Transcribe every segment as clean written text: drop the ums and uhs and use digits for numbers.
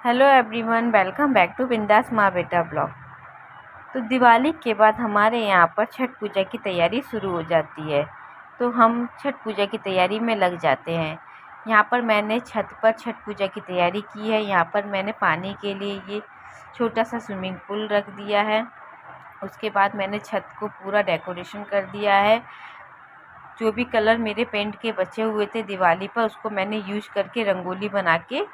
Hello everyone, welcome back to Bindaas Maa बेटा blog. तो दिवाली के बाद हमारे यहाँ पर छठ पूजा की तैयारी शुरू हो जाती है। तो हम छठ पूजा की तैयारी में लग जाते हैं। यहाँ पर मैंने छत पर छठ पूजा की तैयारी की है। यहाँ पर मैंने पानी के लिए ये छोटा सा स्विमिंग पूल रख दिया है। उसके बाद मैंने छत को पूरा डेकोरेशन कर दिया है। जो भी कलर मेरे पेंट के बचे हुए थे दिवाली पर, उसको मैंने यूज करके रंगोली बना के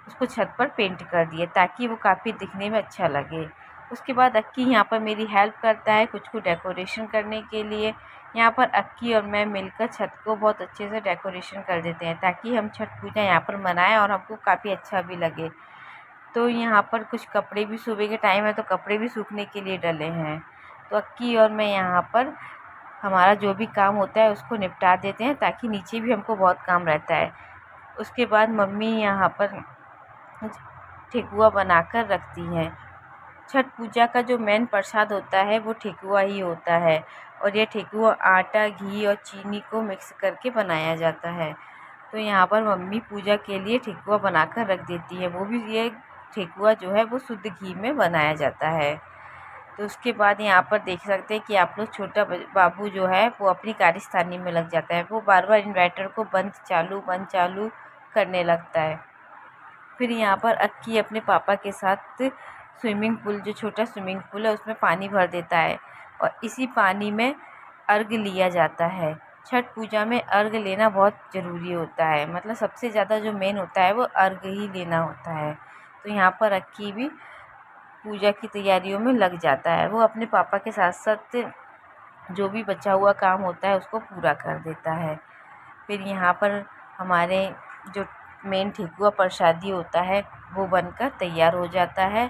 उसको छत पर पेंट कर दिए ताकि वो काफ़ी दिखने में अच्छा लगे। उसके बाद अक्की यहाँ पर मेरी हेल्प करता है कुछ डेकोरेशन करने के लिए। यहाँ पर अक्की और मैं मिलकर छत को बहुत अच्छे से डेकोरेशन कर देते हैं ताकि हम छठ पूजा यहाँ पर मनाएं और हमको काफ़ी अच्छा भी लगे। तो यहाँ पर कुछ कपड़े भी, सुबह के टाइम है तो कपड़े भी सूखने के लिए डले हैं। तो अक्की और मैं यहाँ पर हमारा जो भी काम होता है उसको निपटा देते हैं ताकि नीचे भी हमको बहुत काम रहता है। उसके बाद मम्मी यहाँ पर ठेकुआ बनाकर रखती हैं। छठ पूजा का जो मेन प्रसाद होता है वो ठेकुआ ही होता है और ये ठेकुआ आटा, घी और चीनी को मिक्स करके बनाया जाता है। तो यहाँ पर मम्मी पूजा के लिए ठेकुआ बनाकर रख देती है। वो भी ये ठेकुआ जो है वो शुद्ध घी में बनाया जाता है। तो उसके बाद यहाँ पर देख सकते हैं कि आप लोग छोटा बाबू जो है वो अपनी कारस्तानी में लग जाता है। वो बार बार इन्वर्टर को बंद चालू करने लगता है। फिर यहाँ पर अक्की अपने पापा के साथ स्विमिंग पूल, जो छोटा स्विमिंग पूल है, उसमें पानी भर देता है और इसी पानी में अर्घ लिया जाता है। छठ पूजा में अर्घ लेना बहुत ज़रूरी होता है, मतलब सबसे ज़्यादा जो मेन होता है वो अर्घ ही लेना होता है। तो यहाँ पर अक्की भी पूजा की तैयारियों में लग जाता है। वो अपने पापा के साथ साथ जो भी बचा हुआ काम होता है उसको पूरा कर देता है। फिर यहाँ पर हमारे जो मेन ठेकुआ प्रसादी होता है वो बनकर तैयार हो जाता है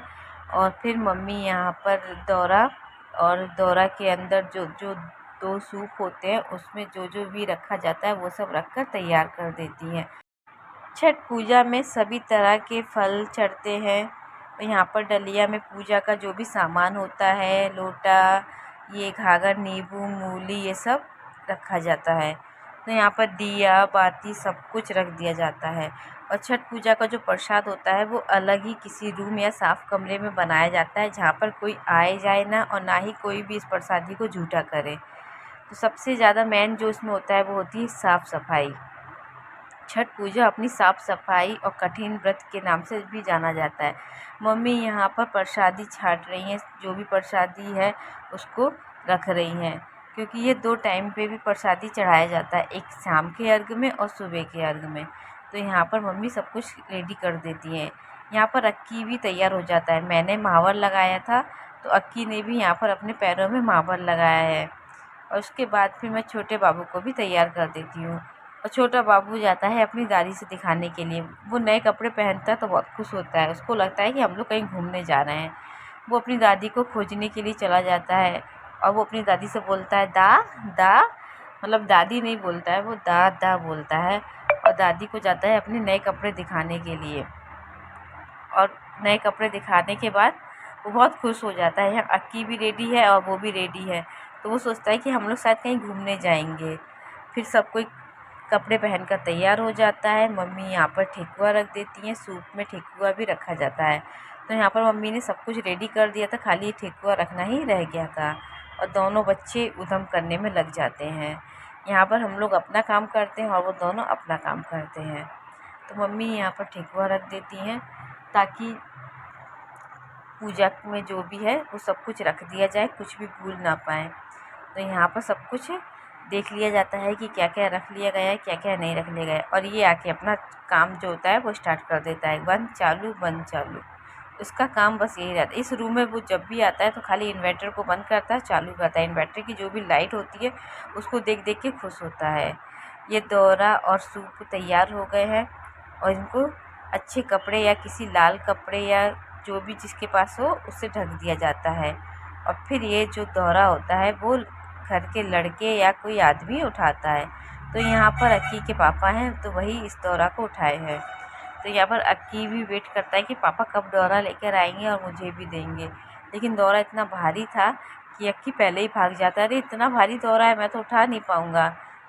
और फिर मम्मी यहाँ पर दौरा के अंदर जो जो 2 सूप होते हैं उसमें जो जो भी रखा जाता है वो सब रख कर तैयार कर देती हैं। छठ पूजा में सभी तरह के फल चढ़ते हैं। यहाँ पर डलिया में पूजा का जो भी सामान होता है, लोटा, ये घाघर, नींबू, मूली, ये सब रखा जाता है। तो यहाँ पर दिया बाती सब कुछ रख दिया जाता है। और छठ पूजा का जो प्रसाद होता है वो अलग ही किसी रूम या साफ़ कमरे में बनाया जाता है जहाँ पर कोई आए जाए ना, और ना ही कोई भी इस प्रसादी को झूठा करे। तो सबसे ज़्यादा मेन जो इसमें होता है वो होती है साफ़ सफाई। छठ पूजा अपनी साफ़ सफाई और कठिन व्रत के नाम से भी जाना जाता है। मम्मी यहाँ पर प्रसादी छाँट रही हैं, जो भी प्रसादी है उसको रख रही हैं, क्योंकि ये 2 टाइम पे भी प्रसादी चढ़ाया जाता है, एक शाम के अर्घ में और सुबह के अर्घ में। तो यहाँ पर मम्मी सब कुछ रेडी कर देती हैं। यहाँ पर अक्की भी तैयार हो जाता है। मैंने महावर लगाया था तो अक्की ने भी यहाँ पर अपने पैरों में महावर लगाया है। और उसके बाद फिर मैं छोटे बाबू को भी तैयार कर देती हूँ और छोटा बाबू जाता है अपनी दादी से दिखाने के लिए। वो नए कपड़े पहनता है तो बहुत खुश होता है, उसको लगता है कि हम लोग कहीं घूमने जा रहे हैं। वो अपनी दादी को खोजने के लिए चला जाता है और वो अपनी दादी से बोलता है दा दा, मतलब दादी नहीं बोलता है, वो दा दा बोलता है। और दादी को जाता है अपने नए कपड़े दिखाने के लिए और नए कपड़े दिखाने के बाद वो बहुत खुश हो जाता है। यहाँ अक्की भी रेडी है और वो भी रेडी है, तो वो सोचता है कि हम लोग शायद कहीं घूमने जाएंगे। फिर सब कोई कपड़े पहनकर तैयार हो जाता है। मम्मी यहाँ पर ठेकुआ रख देती हैं, सूप में ठेकुआ भी रखा जाता है। तो यहाँ पर मम्मी ने सब कुछ रेडी कर दिया था, खाली ठेकुआ रखना ही रह गया था और दोनों बच्चे उधम करने में लग जाते हैं। यहाँ पर हम लोग अपना काम करते हैं और वो दोनों अपना काम करते हैं। तो मम्मी यहाँ पर ठेकुआ रख देती हैं ताकि पूजा में जो भी है वो सब कुछ रख दिया जाए, कुछ भी भूल ना पाएँ। तो यहाँ पर सब कुछ देख लिया जाता है कि क्या क्या रख लिया गया है, क्या क्या नहीं रख लिया गया है। और ये आके अपना काम जो होता है वो स्टार्ट कर देता है, बंद चालू। उसका काम बस यही रहता है। इस रूम में वो जब भी आता है तो खाली इन्वर्टर को बंद करता है, चालू करता है। इन्वर्टर की जो भी लाइट होती है उसको देख देख के खुश होता है। ये दौरा और सूप तैयार हो गए हैं और इनको अच्छे कपड़े या किसी लाल कपड़े या जो भी जिसके पास हो उससे ढक दिया जाता है। और फिर ये जो दौरा होता है वो घर के लड़के या कोई आदमी उठाता है। तो यहाँ पर अक्की के पापा हैं तो वही इस दौरा को उठाए हैं। तो यहाँ पर अक्की भी वेट करता है कि पापा कब दौरा लेकर आएंगे और मुझे भी देंगे। लेकिन दौरा इतना भारी था कि अक्की पहले ही भाग जाता है, अरे इतना भारी दौरा है मैं तो उठा नहीं पाऊँगा।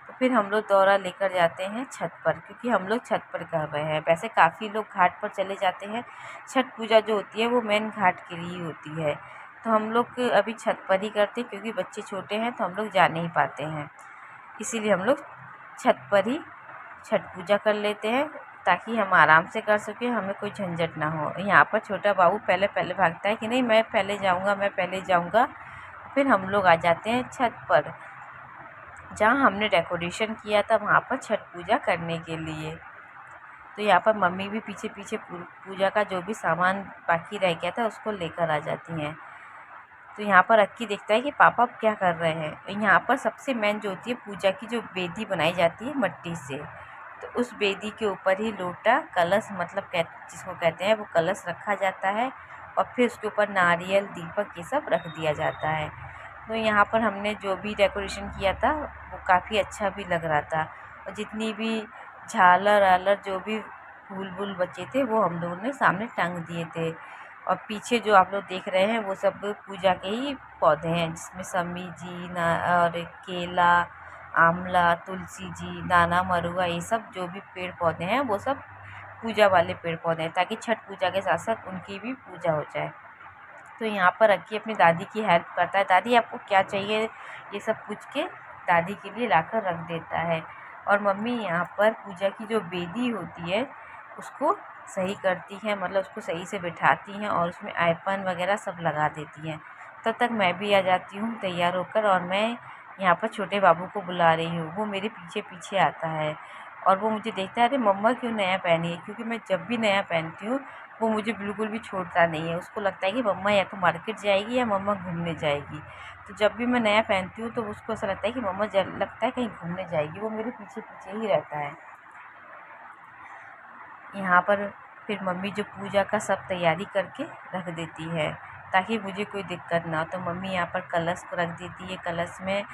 तो फिर हम लोग दौरा लेकर जाते हैं छत पर, क्योंकि हम लोग छत पर कर रहे हैं। वैसे काफ़ी लोग घाट पर चले जाते हैं, छठ पूजा जो होती है वो मेन घाट के लिए होती है। तो हम लोग अभी छत पर ही करते हैं, क्योंकि बच्चे छोटे हैं तो हम लोग जा नहीं पाते हैं, इसीलिए हम लोग छत पर ही छठ पूजा कर लेते हैं, ताकि हम आराम से कर सकें, हमें कोई झंझट ना हो। यहाँ पर छोटा बाबू पहले पहले भागता है कि नहीं मैं पहले जाऊँगा, मैं पहले जाऊँगा। फिर हम लोग आ जाते हैं छत पर, जहाँ हमने डेकोरेशन किया था वहाँ पर छठ पूजा करने के लिए। तो यहाँ पर मम्मी भी पीछे पीछे पूजा का जो भी सामान बाकी रह गया था उसको लेकर आ जाती हैं। तो यहाँ पर अक्की देखता है कि पापा क्या कर रहे हैं। यहाँ पर सबसे मेन जो होती है पूजा की, जो बेदी बनाई जाती है मट्टी से, तो उस बेदी के ऊपर ही लोटा कलश मतलब जिसको कहते हैं वो कलश रखा जाता है, और फिर उसके ऊपर नारियल दीपक ये सब रख दिया जाता है। तो यहाँ पर हमने जो भी डेकोरेशन किया था वो काफ़ी अच्छा भी लग रहा था, और जितनी भी झालर आलर जो भी फूल वूल बचे थे वो हम लोगों ने सामने टांग दिए थे। और पीछे जो आप लोग देख रहे हैं वो सब पूजा के ही पौधे हैं, जिसमें समी जी ना और केला, आंवला, तुलसी जी, नाना मरुआ, ये सब जो भी पेड़ पौधे हैं वो सब पूजा वाले पेड़ पौधे हैं, ताकि छठ पूजा के साथ साथ उनकी भी पूजा हो जाए। तो यहाँ पर अक्की अपनी दादी की हेल्प करता है, दादी आपको क्या चाहिए, ये सब पूछ के दादी के लिए लाकर रख देता है। और मम्मी यहाँ पर पूजा की जो बेदी होती है उसको सही करती हैं, मतलब उसको सही से बिठाती हैं और उसमें आयपन वगैरह सब लगा देती हैं। तब तक मैं भी आ जाती हूँ तैयार होकर, और मैं यहाँ पर छोटे बाबू को बुला रही हूँ। वो मेरे पीछे पीछे आता है और वो मुझे देखता है, अरे मम्मा क्यों नया पहनी है, क्योंकि मैं जब भी नया पहनती हूँ वो मुझे बिल्कुल भी छोड़ता नहीं है। उसको लगता है कि मम्मा या तो मार्केट जाएगी या मम्मा घूमने जाएगी। तो जब भी मैं नया पहनती हूँ तो उसको ऐसा लगता है कि मम्मा लगता है कहीं घूमने जाएगी, वो मेरे पीछे पीछे ही रहता है। यहाँ पर फिर मम्मी जो पूजा का सब तैयारी करके रख देती है, ताकि मुझे कोई दिक्कत ना हो। तो मम्मी यहाँ पर कलश को रख देती है, कलश में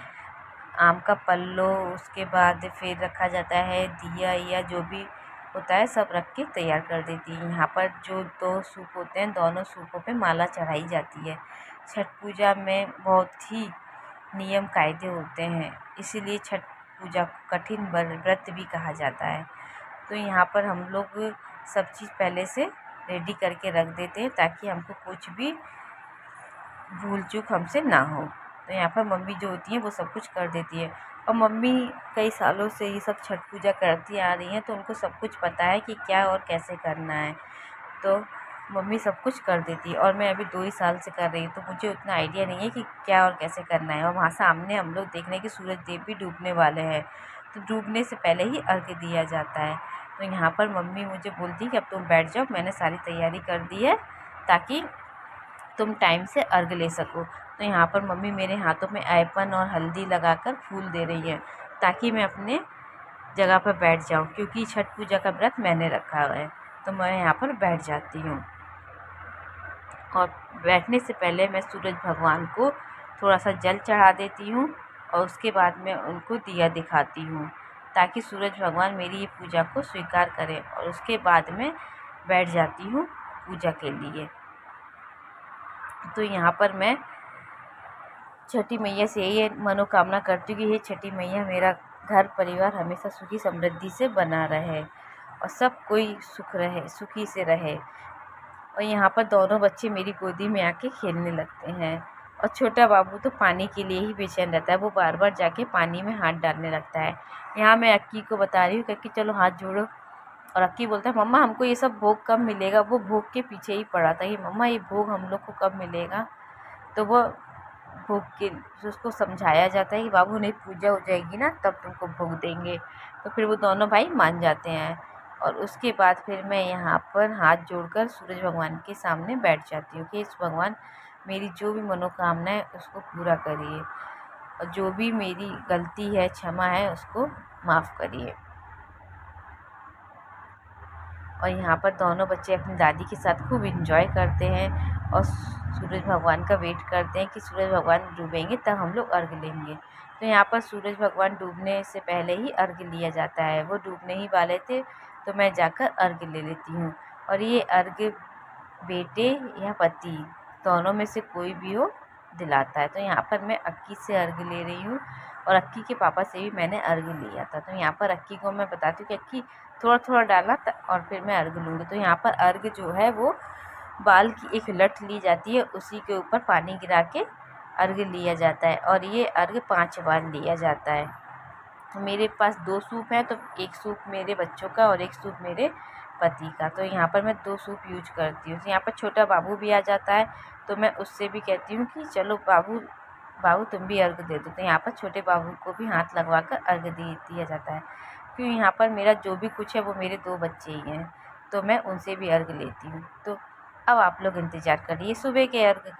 आम का पल्लो, उसके बाद फिर रखा जाता है दिया या जो भी होता है सब रख के तैयार कर देती है। यहाँ पर जो दो सूप होते हैं दोनों सूपों पे माला चढ़ाई जाती है। छठ पूजा में बहुत ही नियम कायदे होते हैं, इसीलिए छठ पूजा को कठिन व्रत भी कहा जाता है। तो यहाँ पर हम लोग सब चीज़ पहले से रेडी करके रख देते हैं, ताकि हमको कुछ भी भूल चूक हमसे ना हो। तो यहाँ पर मम्मी जो होती हैं वो सब कुछ कर देती है, और मम्मी कई सालों से ये सब छठ पूजा करती आ रही हैं, तो उनको सब कुछ पता है कि क्या और कैसे करना है। तो मम्मी सब कुछ कर देती है, और मैं अभी 2 ही साल से कर रही हूँ, तो मुझे उतना आइडिया नहीं है कि क्या और कैसे करना है। और वहाँ सामने हम लोग देख रहे हैं कि सूरज देव भी डूबने वाले हैं, तो डूबने से पहले ही अर्घ्य दिया जाता है। तो यहाँ पर मम्मी मुझे बोलती कि अब तुम बैठ जाओ, मैंने सारी तैयारी कर दी है, ताकि तुम टाइम से अर्घ ले सको। तो यहाँ पर मम्मी मेरे हाथों में आयपन और हल्दी लगाकर फूल दे रही है, ताकि मैं अपने जगह पर बैठ जाऊँ, क्योंकि छठ पूजा का व्रत मैंने रखा हुआ है। तो मैं यहाँ पर बैठ जाती हूँ, और बैठने से पहले मैं सूरज भगवान को थोड़ा सा जल चढ़ा देती हूँ, और उसके बाद मैं उनको दिया दिखाती हूँ, ताकि सूरज भगवान मेरी ये पूजा को स्वीकार करें। और उसके बाद मैं बैठ जाती हूँ पूजा के लिए। तो यहाँ पर मैं छठी मैया से ये मनोकामना करती हूँ कि हे छठी मैया, मेरा घर परिवार हमेशा सुखी समृद्धि से बना रहे, और सब कोई सुखी से रहे। और यहाँ पर दोनों बच्चे मेरी गोदी में आके खेलने लगते हैं, और छोटा बाबू तो पानी के लिए ही बेचैन रहता है, वो बार बार जाके पानी में हाथ डालने लगता है। यहाँ मैं अक्की को बता रही हूँ कि चलो हाथ जोड़ो, और अक्की बोलता है मम्मा हमको ये सब भोग कब मिलेगा। वो भोग के पीछे ही पड़ा था कि मम्मा ये भोग हम लोग को कब मिलेगा। तो वो भोग के उसको समझाया जाता है कि बाबू नहीं, पूजा हो जाएगी ना तब तुमको भोग देंगे। तो फिर वो दोनों भाई मान जाते हैं, और उसके बाद फिर मैं यहाँ पर हाथ जोड़कर सूरज भगवान के सामने बैठ जाती हूँ कि इस भगवान मेरी जो भी मनोकामना है उसको पूरा करिए, और जो भी मेरी गलती है क्षमा है उसको माफ़ करिए। और यहाँ पर दोनों बच्चे अपनी दादी के साथ खूब इंजॉय करते हैं, और सूरज भगवान का वेट करते हैं कि सूरज भगवान डूबेंगे तब हम लोग अर्घ लेंगे। तो यहाँ पर सूरज भगवान डूबने से पहले ही अर्घ लिया जाता है। वो डूबने ही वाले थे तो मैं जाकर अर्घ ले लेती हूँ, और ये अर्घ बेटे या पति दोनों में से कोई भी हो दिलाता है। तो यहाँ पर मैं अक्की से अर्घ ले रही हूँ, और अक्की के पापा से भी मैंने अर्घ लिया था। तो यहाँ पर अक्की को मैं बताती हूँ कि अक्की थोड़ा थोड़ा डाला और फिर मैं अर्घ लूँगी। तो यहाँ पर अर्घ जो है वो बाल की एक लठ ली जाती है, उसी के ऊपर पानी गिरा के अर्घ लिया जाता है और ये अर्घ 5 बार लिया जाता है। मेरे पास 2 सूप हैं, तो एक सूप मेरे बच्चों का और एक सूप मेरे पति का। तो यहाँ पर मैं 2 सूप यूज करती हूँ। तो यहाँ पर छोटा बाबू भी आ जाता है, तो मैं उससे भी कहती हूँ कि चलो बाबू बाबू तुम भी अर्घ दे दो। तो यहाँ पर छोटे बाबू को भी हाथ लगवा कर अर्घ दिया जाता है। क्यों यहाँ पर मेरा जो भी कुछ है वो मेरे 2 बच्चे ही हैं, तो मैं उनसे भी अर्घ लेती हूँ। तो अब आप लोग इंतज़ार करिए सुबह के अर्घ का।